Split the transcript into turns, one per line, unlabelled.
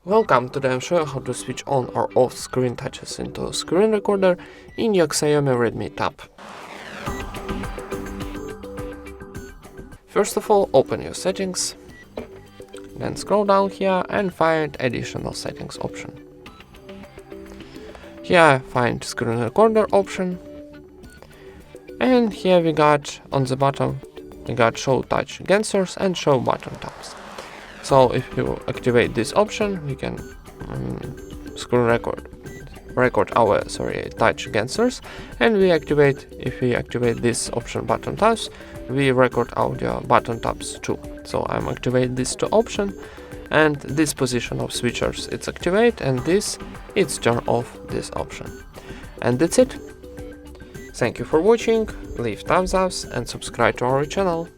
Welcome, today I'm showing how to switch on or off screen touches into screen recorder in your XIAOMI Redmi Tab. First of all, open your settings, then scroll down here and find additional settings option. Here find screen recorder option, and here we got on the bottom we got show touch gestures and show button taps. So if you activate this option, we can screen record our touch gestures, and if we activate this option button taps, we record audio button taps too. So I'm activate this two option, and this position of switchers it's activate, and this it's turn off this option. And that's it. Thank you for watching, leave thumbs up and subscribe to our channel.